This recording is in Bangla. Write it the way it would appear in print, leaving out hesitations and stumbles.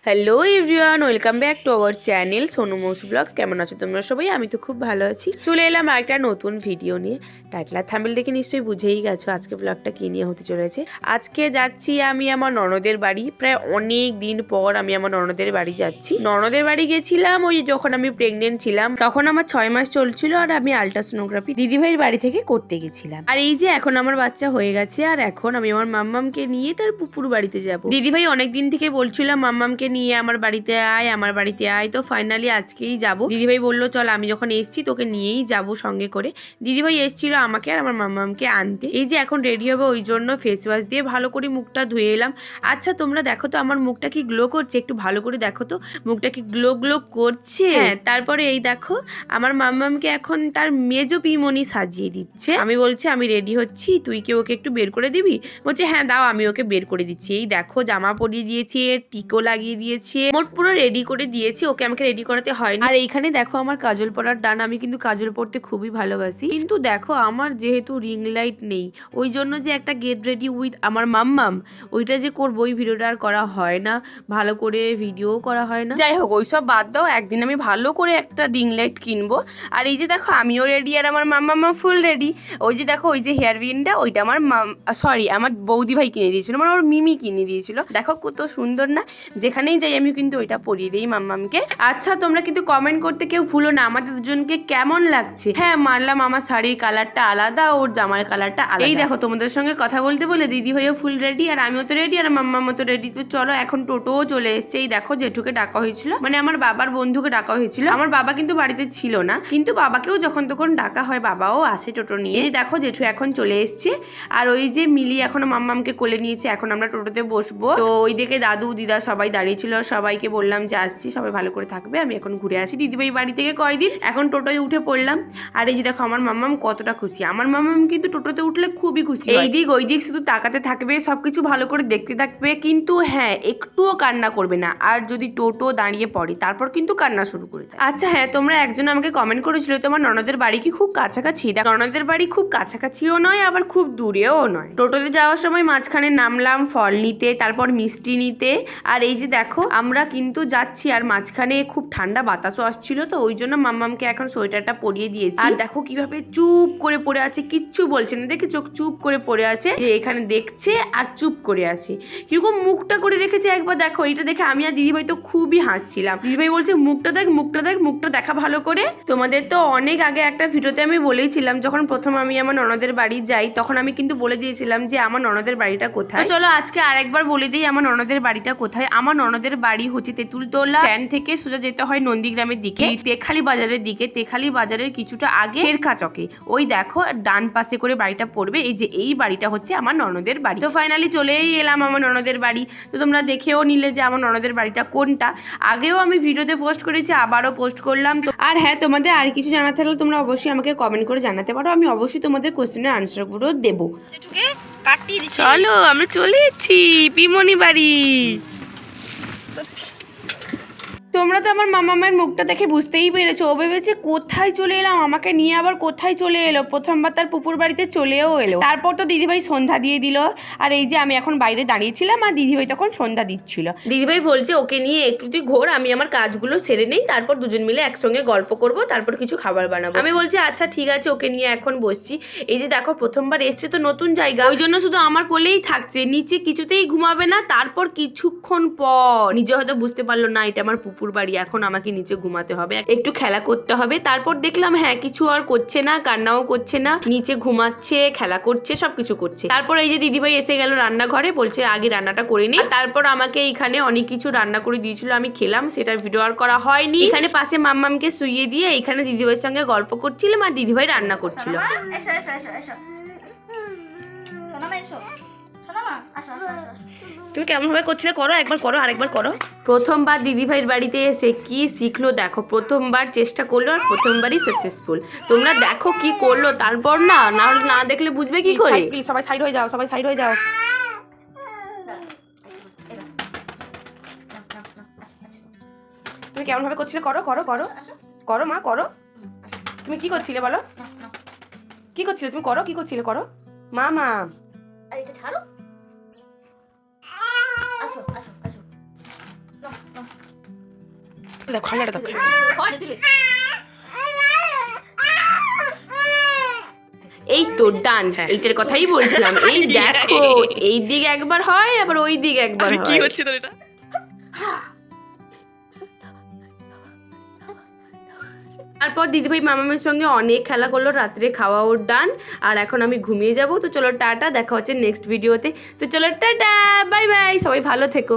Hello everyone, welcome back to our channel Sonu Mousu blogs. কেমন আছো তোমরা সবাই? আমি তো খুব ভালো আছি। চলে এলাম একটা নতুন ভিডিও নিয়ে। টাইটেল আর থাম্বনেল দেখে নিশ্চয়ই বুঝেই গেছো আজকে ব্লগটা কি নিয়ে হতে চলেছে। আজকে যাচ্ছি আমি আমার ননদের বাড়ি। প্রায় অনেক দিন পর আমি আমার ননদের বাড়ি যাচ্ছি। ননদের বাড়ি গেছিলাম ওই যখন আমি প্রেগনেন্ট ছিলাম, তখন আমার 6 মাস চলছিল আর আমি আল্ট্রাসোনোগ্রাফি দিদিভাইয়ের বাড়ি থেকে করতে গেছিলাম। আর এই যে এখন আমার বাচ্চা হয়ে গেছে আর এখন আমি আমার মাম্মামকে নিয়ে তার পুপুর বাড়িতে যাব। দিদিভাই অনেক দিন থেকে বলছিল মাম্মামকে নিয়ে আমার বাড়িতে আয়, তো ফাইনালি আজকেই যাব। দিদিভাই বললো চল, আমি যখন এসছি তোকে নিয়েই যাব সঙ্গে করে। দিদিভাই এসেছিল আমাকে আর আমার মাম্মামকে আনতে। এই যে এখন রেডি হবে, ওই জন্য ফেস ওয়াশ দিয়ে ভালো করে মুখটা ধুয়ে এলাম। আচ্ছা তোমরা দেখো তো আমার মুখটা কি গ্লো করছে, একটু ভালো করে দেখো তো মুখটা কি গ্লো গ্লো করছে। হ্যাঁ, তারপরে এই দেখো আমার মাম্মামকে এখন তার মেজো পিমনি সাজিয়ে দিচ্ছে। আমি বলছি আমি রেডি হচ্ছি, তুই কি ওকে একটু বের করে দিবি? বলছে হ্যাঁ দাও, আমি ওকে বের করে দিচ্ছি। এই দেখো জামা পরিয়ে দিয়েছি, টিকো লাগিয়ে দিয়েছে, মোট পুরো রেডি করে দিয়েছি। ওকে আমাকে রেডি করাতে হয়নি। আর এইখানে দেখো আমার কাজল পরার ডান। আমি কিন্তু কাজল পরতে খুবই ভালোবাসি, কিন্তু দেখো আমার যেহেতু রিং লাইট নেই, ওই জন্য যে একটা গেট রেডি উইথ আমার মাম্মাম ওইটা যে করবো, ওই ভিডিওটা আর করা হয় না, ভালো করে ভিডিও করা হয় না। যাই হোক ওইসব বাদ দাও, একদিন আমি ভালো করে একটা রিং লাইট কিনবো। আর এই যে দেখো আমিও রেডি আর আমার মাম্মা ফুল রেডি। ওই যে দেখো ওই যে হেয়ার বিনটা, ওইটা আমার আমার বৌদি ভাই কিনে দিয়েছিল, মানে ওর মিমি কিনে দিয়েছিল। দেখো কত সুন্দর না, যেখানেই যাই আমি কিন্তু ওইটা পরিয়ে দিই মাম্মামকে। আচ্ছা তোমরা কিন্তু কমেন্ট করতে কেউ ভুলো না আমাদের দুজনকে কেমন লাগছে। হ্যাঁ মানলাম আমার শাড়ির কালারটা আলাদা, ওর জামার কালারটা আলাদা। এই দেখো তোমাদের সঙ্গে কথা বলতে বলে দিদি ভাইও ফুল রেডি আর আমিও তো রেডি আর মাম্মামও তো রেডি। তো চলো এখন টোটোও চলে এসছে। এই দেখো জেঠুকে ডাকা হয়েছিল, মানে আমার বাবার বন্ধুকে ডাকা হয়েছিল। আমার বাবা কিন্তু বাড়িতে ছিল না, কিন্তু বাবাকেও যখন তখন ডাকা হয়, বাবাও আসে টোটো নিয়ে। এই দেখো জেঠু এখন চলে এসছে আর ওই যে মিলি এখনো মাম্মামকে কোলে নিয়েছে। এখন আমরা টোটোতে বসবো। তো ওই দিকে দাদু দিদা সবাই দাঁড়িয়ে ছিল, সবাইকে বললাম যে আসছি, সবাই ভালো করে থাকবে, আমি এখন ঘুরে আসি দিদিভাই বাড়ি থেকে কয়দিন। এখন টোটোয় উঠে পড়লাম আর এই যে দেখো আমার মাম্মাম কতটা খুশি। আমার মাম্মাম কিন্তু টোটোতে উঠলে খুবই খুশি, এই দিক ওই দিক শুধু তাকাতে থাকবে, সবকিছু ভালো করে দেখতে থাকবে, কিন্তু হ্যাঁ একটুও কান্না করবে না। আর যদি টোটো দাঁড়িয়ে পড়ে তারপর কিন্তু কান্না শুরু করে দেয়। আচ্ছা হ্যাঁ, তোমরা একজন আমাকে কমেন্ট করেছিল তোমার ননদের বাড়ি কি খুব কাছাকাছি? ননদের বাড়ি খুব কাছাকাছিও নয় আবার খুব দূরেও নয়। টোটোতে যাওয়ার সময় মাঝখানে নামলাম ফল নিতে, তারপর মিষ্টি নিতে। আর এই যে দেখো আমরা কিন্তু যাচ্ছি আর মাঝখানে খুব ঠান্ডা বাতাসও আসছিল, তো ওই জন্য মাম্মামকে এখন সোয়েটারটা পরিয়ে দিয়েছি। আর দেখো কিভাবে চুপ করে পড়ে আছে, কিচ্ছু বলছে না, দেখে চোখ চুপ করে পড়ে আছে, যে এখানে দেখছে আর চুপ করে আছে, কিরকম মুখটা করে রেখেছে একবার দেখো। এটা দেখে আমি আর দিদিভাই তো খুবই হাসছিলাম। দিদিভাই বলছে মুখটা দেখ, মুখটা দেখ, মুখটা দেখা ভালো করে। তোমাদের তো অনেক আগে একটা ভিডিওতে আমি বলেইছিলাম, যখন প্রথম আমি আমার ননদের বাড়ি যাই তখন আমি কিন্তু বলে দিয়েছিলাম যে আমার ননদের বাড়িটা কোথায়। চলো আজকে আরেকবার বলে দিই আমার ননদের বাড়িটা কোথায়। আমার ননদের বাড়ি হচ্ছে তেঁতুলতলা স্ট্যান্ড থেকে সোজা যেতে হয় নন্দীগ্রামের দিকে, তেখালি বাজারের দিকে। তেখালি বাজারের কিছুটা আগে শেরখা চকে, ওই দেখো ডান পাশে করে বাড়িটা পড়বে। এই যে এই বাড়িটা হচ্ছে আমার ননদের বাড়ি। তো ফাইনালি চলেই এলাম আমার ননদের বাড়ি। তো তোমরা দেখেও নিলে যে আমার ননদের বাড়িটা কোনটা। আগেও আমি ভিডিওতে পোস্ট করেছি, আবারও পোস্ট করলাম। তো আর হ্যাঁ, তোমাদের আর কিছু জানাতে থাকলে তোমরা অবশ্যই আমাকে কমেন্ট করে জানাতে পারো, আমি অবশ্যই তোমাদের কোশ্চেনের আনসারগুলো দেবো। চলো আমরা চলে এসেছি পিমনি বাড়ি। তোমরা তো আমার মামামের মুখটা দেখে বুঝতেই পেরেছো, ও ভেবেছে কোথায় চলে এলাম, আমাকে নিয়ে আবার কোথায় চলে এলো। প্রথমবার তার পুপুর বাড়িতে চলেও এলো। তারপর তো দিদিভাই সন্ধ্যা দিয়ে দিল। আর এই যে আমি এখন বাইরে দাঁড়িয়েছিলাম আর দিদিভাই তখন সন্ধ্যা দিচ্ছিল। দিদিভাই বলছে ওকে নিয়ে একটু তুই ঘোর, আমি আমার কাজগুলো সেরে নেই, তারপর দুজন মিলে একসঙ্গে গল্প করব, তারপর কিছু খাবার বানাবো। আমি বলছি আচ্ছা ঠিক আছে, ওকে নিয়ে এখন বসছি। এই যে দেখো প্রথমবার এসছে তো নতুন জায়গা, ওই জন্য শুধু আমার কোলেই থাকছে, নিচে কিছুতেই ঘুমাবে না। তারপর কিছুক্ষণ পর নিজে হয়তো বুঝতে পারলো না এটা আমার পুপুর বাড়ি, এখন আমাকে নিচে ঘুমাতে হবে, একটু খেলা করতে হবে। তারপর দেখলাম হ্যাঁ কিছু আর করছে না, কান্নাও করছে না, নিচে ঘুমাচ্ছে, খেলা করছে, সবকিছু করছে। তারপর এই যে দিদিভাই এসে গেল রান্নাঘরে, বলছে আগে রান্নাটা করে নি। তারপর আমাকে এইখানে অনেক কিছু রান্না করে দিয়েছিল, আমি খেলাম, সেটার ভিডিও আর করা হয়নি। এখানে পাশে মাম্মামকে শুইয়ে দিয়ে এখানে দিদিভাইয়ের সঙ্গে গল্প করছিলাম আর দিদিভাই রান্না করছিল। তুমি কেমন ভাবে করছিলে করো, একবার করো আরেকবার করো। প্রথমবার দিদিভাইয়ের বাড়িতে এসে কি শিখলো দেখো, প্রথমবার চেষ্টা করলো আর প্রথমবারই সাকসেসফুল। তোমরা দেখো কি করলো, তারপর না না দেখলে বুঝবে কি করে। প্লিজ সবাই সাইড হয়ে যাও, সবাই সাইড হয়ে যাও। তুমি কেমন ভাবে করছিলে করো করো করো করো মা করো। তুমি কি করছিলে বলো, কি করছিলে তুমি, করো কি করছিলে করো মা মা। ছাড়ো, আসো আসো আসো। দেখো খালাটা দেখো। এই তো ডান, এইটার কথাই বলছিলাম। এই দেখো এই দিক একবার হয় আবার ওই দিক একবার হয়। কি হচ্ছে তোর এটা? তারপর দিদিভাই মামামের সঙ্গে অনেক খেলা করলো, রাত্রে খাওয়া ওর ডান। আর এখন আমি ঘুমিয়ে যাব। তো চলো টাটা, দেখা হচ্ছে নেক্সট ভিডিওতে। তো চলো টাটা, বাই বাই, সবাই ভালো থেকো।